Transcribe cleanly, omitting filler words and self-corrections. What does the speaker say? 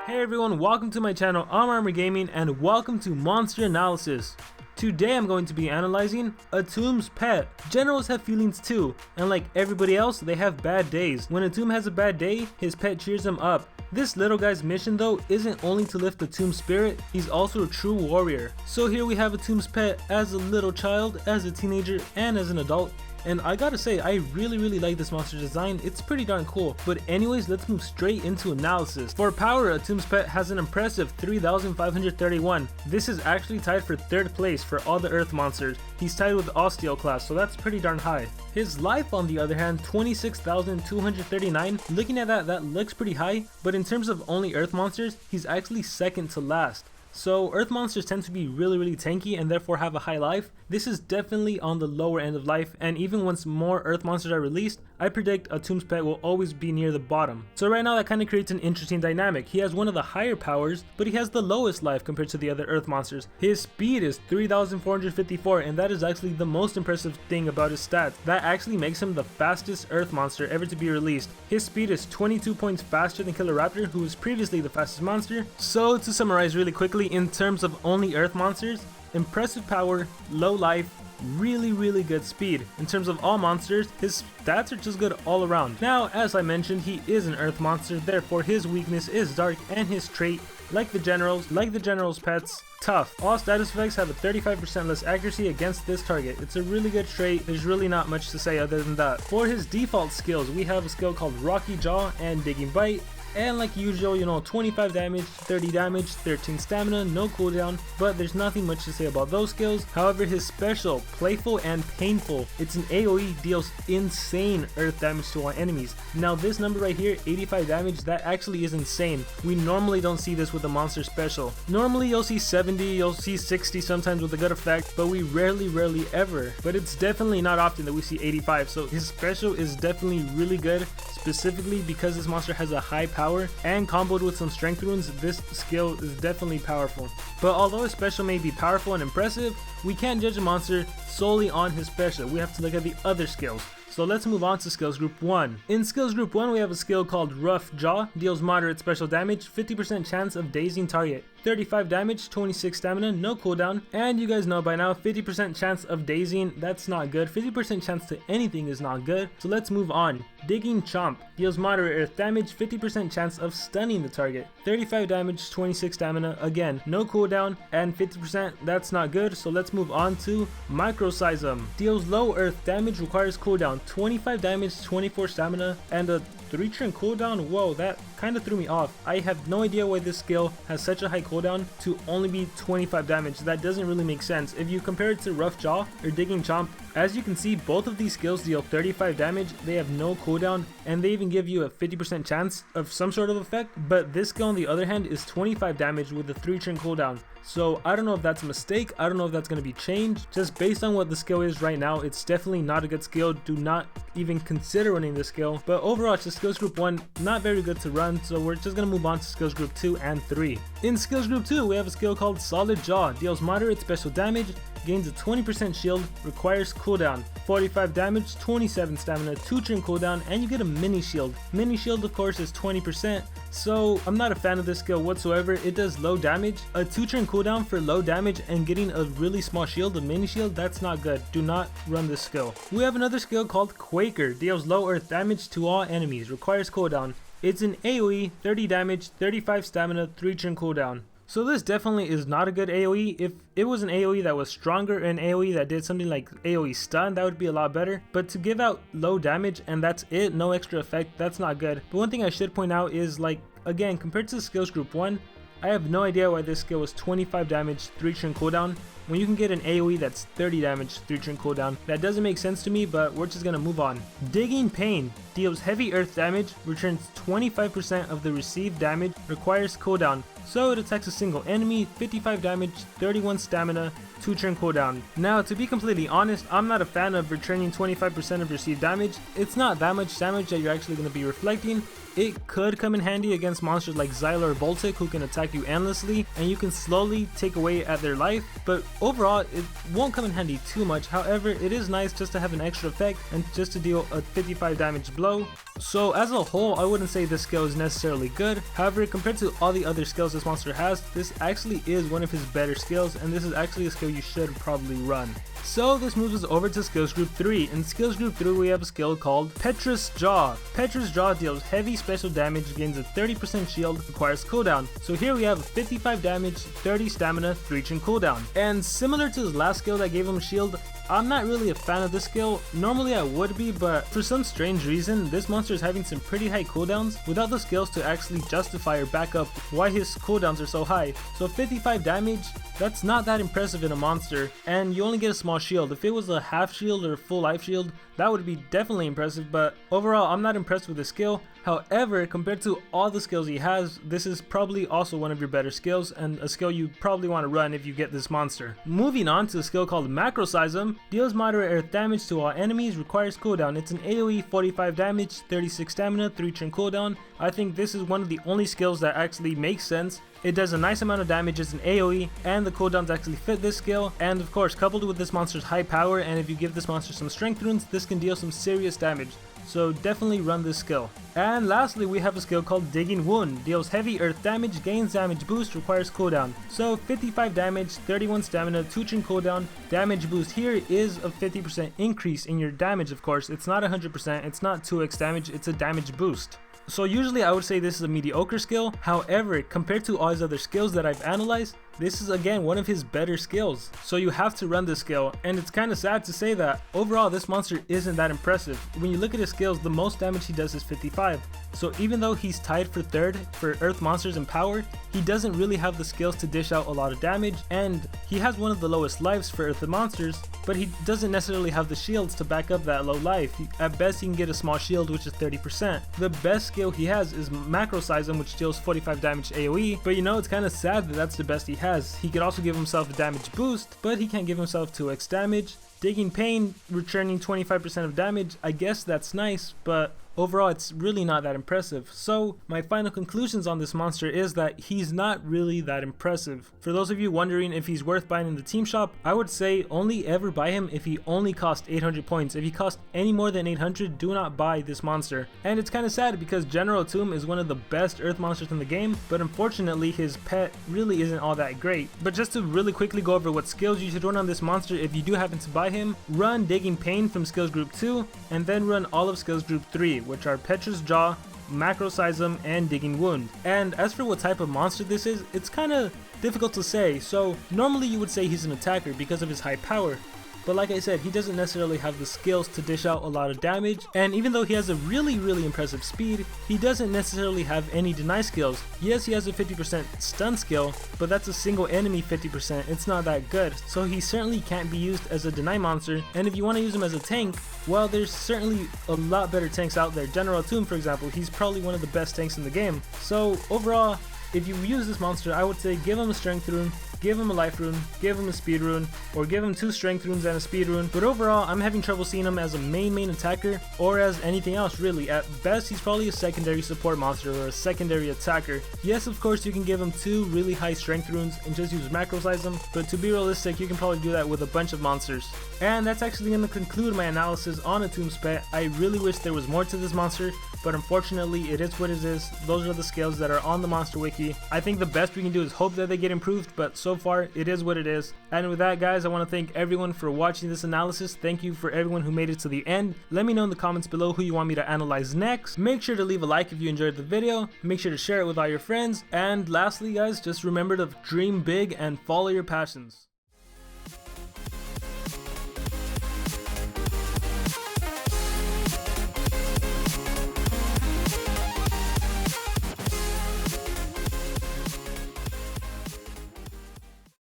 Hey everyone, welcome to my channel, I'm Armor Gaming, and welcome to Monster Analysis. Today I'm going to be analyzing Atum's pet. Generals have feelings too, and like everybody else, they have bad days. When Atum has a bad day, his pet cheers him up. This little guy's mission though isn't only to lift Atum's spirit, he's also a true warrior. So here we have Atum's pet as a little child, as a teenager, and as an adult. And I gotta say, I really like this monster design, it's pretty darn cool. But anyways, let's move straight into analysis. For power, Atum's pet has an impressive 3,531. This is actually tied for 3rd place for all the earth monsters. He's tied with Osteo class, so that's pretty darn high. His life on the other hand, 26,239. Looking at that looks pretty high, but in terms of only earth monsters, he's actually 2nd to last. So earth monsters tend to be really tanky and therefore have a high life. This is definitely on the lower end of life, and even once more earth monsters are released, I predict Atum's pet will always be near the bottom. So right now that kind of creates an interesting dynamic. He has one of the higher powers, but he has the lowest life compared to the other earth monsters. His speed is 3,454, and that is actually the most impressive thing about his stats. That actually makes him the fastest earth monster ever to be released. His speed is 22 points faster than Killer Raptor, who was previously the fastest monster. So to summarize really quickly, in terms of only earth monsters, impressive power, low life, really good speed. In terms of all monsters, his stats are just good all around. Now, as I mentioned, he is an earth monster, therefore his weakness is dark, and his trait, like the general's pets, tough. All status effects have a 35% less accuracy against this target. It's a really good trait, there's really not much to say other than that. For his default skills, we have a skill called Rocky Jaw and Digging Bite. And like usual, 25 damage, 30 damage, 13 stamina, no cooldown, but there's nothing much to say about those skills. However, his special, Playful and Painful, it's an AoE, deals insane earth damage to all enemies. Now this number right here, 85 damage, that actually is insane. We normally don't see this with a monster special. Normally you'll see 70, you'll see 60 sometimes with a good effect, but we rarely ever. But it's definitely not often that we see 85, so his special is definitely really good, specifically because this monster has a high power, and comboed with some strength runes, this skill is definitely powerful. But although his special may be powerful and impressive, we can't judge a monster solely on his special. We have to look at the other skills. So let's move on to skills group 1. In skills group 1, we have a skill called Rough Jaw, deals moderate special damage, 50% chance of dazing target, 35 damage, 26 stamina, no cooldown, and you guys know by now, 50% chance of dazing, that's not good. 50% chance to anything is not good, so let's move on. Digging Chomp, deals moderate earth damage, 50% chance of stunning the target, 35 damage, 26 stamina, again, no cooldown, and 50%, that's not good, so let's move on to Microsism. Deals low earth damage, requires cooldown, 25 damage, 24 stamina, and a 3-turn cooldown. Whoa, that kind of threw me off. I have no idea why this skill has such a high cooldown to only be 25 damage. That doesn't really make sense. If you compare it to Rough Jaw or Digging Chomp, as you can see, both of these skills deal 35 damage, they have no cooldown, and they even give you a 50% chance of some sort of effect, but this skill on the other hand is 25 damage with a 3-turn cooldown. So I don't know if that's a mistake, I don't know if that's going to be changed. Just based on what the skill is right now, it's definitely not a good skill. Do not even consider running this skill. But overall, it's just skills group 1, not very good to run, so we're just going to move on to skills group 2 and 3. In skills group 2, we have a skill called Solid Jaw, deals moderate special damage, gains a 20% shield, requires cooldown, 45 damage, 27 stamina, 2-turn cooldown, and you get a mini shield. Mini shield of course is 20%, so I'm not a fan of this skill whatsoever. It does low damage, a 2-turn cooldown for low damage, and getting a really small shield, a mini shield, that's not good. Do not run this skill. We have another skill called Quaker, deals low earth damage to all enemies, requires cooldown. It's an AoE, 30 damage, 35 stamina, 3-turn cooldown. So this definitely is not a good AoE. If it was an AoE that was stronger, an AoE that did something like AoE stun, that would be a lot better. But to give out low damage and that's it, no extra effect, that's not good. But one thing I should point out is, like, again, compared to the skills group 1, I have no idea why this skill was 25 damage, 3-turn cooldown, when you can get an AoE that's 30 damage, 3-turn cooldown. That doesn't make sense to me, but we're just gonna move on. Digging Pain, deals heavy earth damage, returns 25% of the received damage, requires cooldown. So it attacks a single enemy, 55 damage, 31 stamina, 2-turn cooldown. Now, to be completely honest, I'm not a fan of returning 25% of received damage. It's not that much damage that you're actually going to be reflecting. It could come in handy against monsters like Xyla or Voltic, who can attack you endlessly and you can slowly take away at their life, but overall it won't come in handy too much. However, it is nice just to have an extra effect and just to deal a 55 damage blow. So as a whole, I wouldn't say this skill is necessarily good. However, compared to all the other skills this monster has, this actually is one of his better skills, and this is actually a skill you should probably run. So this moves us over to skills group 3. In skills group 3 we have a skill called Petrus Jaw. Petrus Jaw deals heavy special damage, gains a 30% shield, requires cooldown. So here we have 55 damage, 30 stamina, 3 turn cooldown. And similar to his last skill that gave him shield, I'm not really a fan of this skill. Normally I would be, but for some strange reason, this monster is having some pretty high cooldowns without the skills to actually justify or back up why his cooldowns are so high. So 55 damage, that's not that impressive in a monster, and you only get a small shield. If it was a half shield or full life shield, that would be definitely impressive, but overall I'm not impressed with this skill. However, compared to all the skills he has, this is probably also one of your better skills, and a skill you probably want to run if you get this monster. Moving on to a skill called Macroseism, deals moderate earth damage to all enemies, requires cooldown. It's an AoE, 45 damage, 36 stamina, 3 turn cooldown. I think this is one of the only skills that actually makes sense. It does a nice amount of damage as an AoE, and the cooldowns actually fit this skill, and of course coupled with this monster's high power, and if you give this monster some strength runes, this can deal some serious damage. So definitely run this skill. And lastly we have a skill called Digging Wound. Deals heavy earth damage, gains damage boost, requires cooldown. So 55 damage, 31 stamina, 2 turn cooldown. Damage boost here is a 50% increase in your damage, of course. It's not 100%, it's not 2x damage, it's a damage boost. So usually I would say this is a mediocre skill. However, compared to all his other skills that I've analyzed, this is again one of his better skills. So you have to run this skill, and it's kind of sad to say that overall this monster isn't that impressive. When you look at his skills, the most damage he does is 55. So even though he's tied for third for earth monsters in power, he doesn't really have the skills to dish out a lot of damage, and he has one of the lowest lives for earth monsters, but he doesn't necessarily have the shields to back up that low life. At best he can get a small shield, which is 30%. The best skill he has is Macroseism, which deals 45 damage AoE, but you know, it's kind of sad that that's the best he has. He could also give himself a damage boost, but he can't give himself 2x damage. Digging Pain, returning 25% of damage, I guess that's nice, but overall it's really not that impressive. So my final conclusions on this monster is that he's not really that impressive. For those of you wondering if he's worth buying in the team shop, I would say only ever buy him if he only cost 800 points. If he cost any more than 800, do not buy this monster. And it's kind of sad because General Atum is one of the best earth monsters in the game, but unfortunately his pet really isn't all that great. But just to really quickly go over what skills you should run on this monster if you do happen to buy him, run Digging Pain from skills group 2, and then run all of skills group 3, which are Petrus Jaw, Macroseism, and Digging Wound. And as for what type of monster this is, it's kind of difficult to say. So normally you would say he's an attacker because of his high power, but like I said, he doesn't necessarily have the skills to dish out a lot of damage, and even though he has a really impressive speed, he doesn't necessarily have any deny skills. Yes, he has a 50% stun skill, but that's a single enemy 50%, it's not that good, so he certainly can't be used as a deny monster. And if you want to use him as a tank, well, there's certainly a lot better tanks out there. General Atum, for example, he's probably one of the best tanks in the game. So overall, if you use this monster, I would say give him a strength rune, give him a life rune, give him a speed rune, or give him 2 strength runes and a speed rune. But overall, I'm having trouble seeing him as a main attacker or as anything else really. At best, he's probably a secondary support monster or a secondary attacker. Yes, of course, you can give him 2 really high strength runes and just use Macroseism, but to be realistic, you can probably do that with a bunch of monsters. And that's actually going to conclude my analysis on Atum's pet. I really wish there was more to this monster, but unfortunately it is what it is. Those are the skills that are on the monster wiki. I think the best we can do is hope that they get improved, but so far it is what it is. And with that, guys, I want to thank everyone for watching this analysis. Thank you for everyone who made it to the end. Let me know in the comments below who you want me to analyze next. Make sure to leave a like if you enjoyed the video. Make sure to share it with all your friends. And lastly, guys, just remember to dream big and follow your passions.